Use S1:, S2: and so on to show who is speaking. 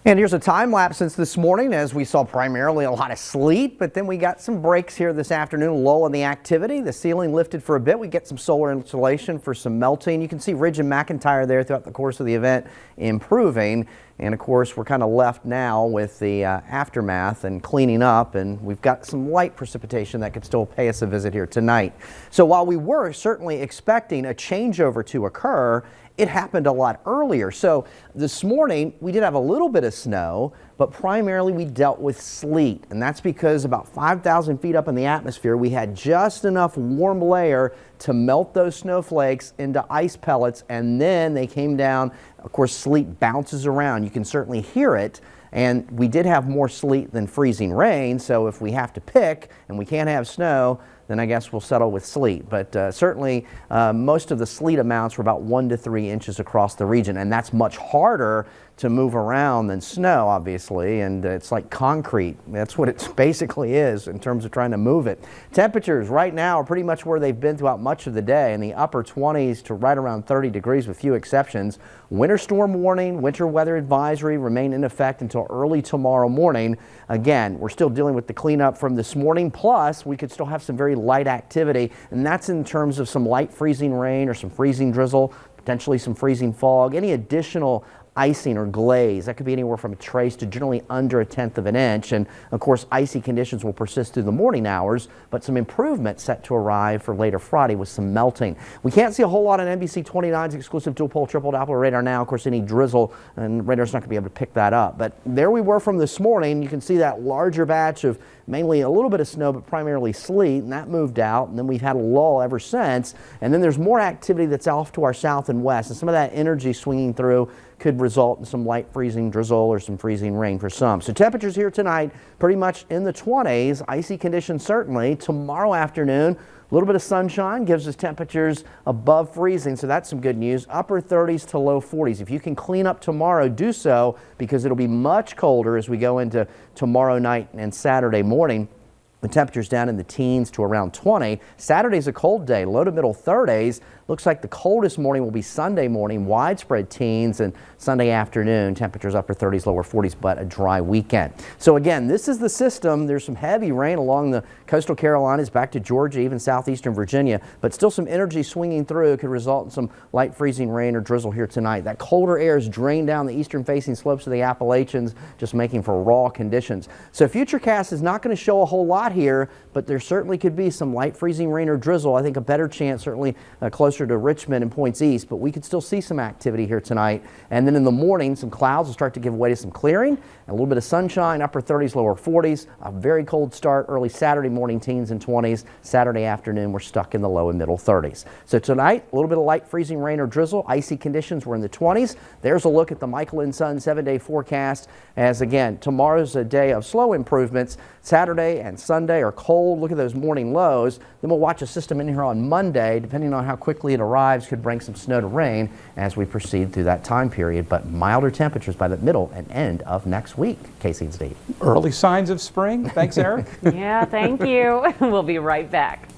S1: And here's a time lapse since this morning as we saw primarily a lot of sleet, but then we got some breaks here this afternoon, lull in the activity. The ceiling lifted for a bit. We get some solar insulation for some melting. You can see Ridge and McIntyre there throughout the course of the event improving. And of course, we're kind of left now with the aftermath and cleaning up, and we've got some light precipitation that could still pay us a visit here tonight. So while we were certainly expecting a changeover to occur, it happened a lot earlier. So this morning we did have a little bit of snow, but primarily we dealt with sleet, and that's because about 5,000 feet up in the atmosphere we had just enough warm layer to melt those snowflakes into ice pellets, and then they came down. Of course, sleet bounces around. You can certainly hear it. And we did have more sleet than freezing rain, so if we have to pick and we can't have snow, then I guess we'll settle with sleet. But certainly most of the sleet amounts were about 1 to 3 inches across the region, and that's much harder to move around than snow, obviously, and it's like concrete. That's what it basically is in terms of trying to move it. Temperatures right now are pretty much where they've been throughout much of the day, in the upper 20s to right around 30 degrees with few exceptions. Winter storm warning, winter weather advisory remain in effect until early tomorrow morning. Again, we're still dealing with the cleanup from this morning, plus we could still have some very light activity, and that's in terms of some light freezing rain or some freezing drizzle, potentially some freezing fog, any additional icing or glaze. That could be anywhere from a trace to generally under 1/10 of an inch. And of course, icy conditions will persist through the morning hours, but some improvement set to arrive for later Friday with some melting. We can't see a whole lot on NBC29's exclusive dual pole triple Doppler radar now. Of course, any drizzle and radar's not going to be able to pick that up. But there we were from this morning. You can see that larger batch of mainly a little bit of snow, but primarily sleet, and that moved out, and then we've had a lull ever since. And then there's more activity that's off to our south and west, and some of that energy swinging through could result in some light freezing drizzle or some freezing rain for some. So temperatures here tonight pretty much in the 20s, icy conditions certainly. Tomorrow afternoon, a little bit of sunshine gives us temperatures above freezing, so that's some good news. Upper 30s to low 40s. If you can clean up tomorrow, do so, because it'll be much colder as we go into tomorrow night and Saturday morning. The temperatures down in the teens to around 20. Saturday's a cold day, low to middle 30s. Looks like the coldest morning will be Sunday morning, widespread teens, and Sunday afternoon, temperatures upper 30s, lower 40s, but a dry weekend. So again, this is the system. There's some heavy rain along the coastal Carolinas back to Georgia, even southeastern Virginia, but still some energy swinging through. It could result in some light freezing rain or drizzle here tonight. That colder air is drained down the eastern facing slopes of the Appalachians, just making for raw conditions. So Futurecast is not going to show a whole lot here, but there certainly could be some light freezing rain or drizzle. I think a better chance certainly closer to Richmond and points east, but we could still see some activity here tonight. And then in the morning, some clouds will start to give way to some clearing, and a little bit of sunshine, upper 30s, lower 40s. A very cold start early Saturday morning, teens and 20s. Saturday afternoon, we're stuck in the low and middle 30s. So tonight, a little bit of light freezing rain or drizzle. Icy conditions were in the 20s. There's a look at the Michael and Son 7-day forecast, as again, tomorrow's a day of slow improvements. Saturday and Sunday are cold. Look at those morning lows. Then we'll watch a system in here on Monday, depending on how quickly it arrives, could bring some snow to rain as we proceed through that time period, but milder temperatures by the middle and end of next week. Casey and Steve.
S2: Early signs of spring. Thanks, Eric.
S3: Yeah, thank you. We'll be right back.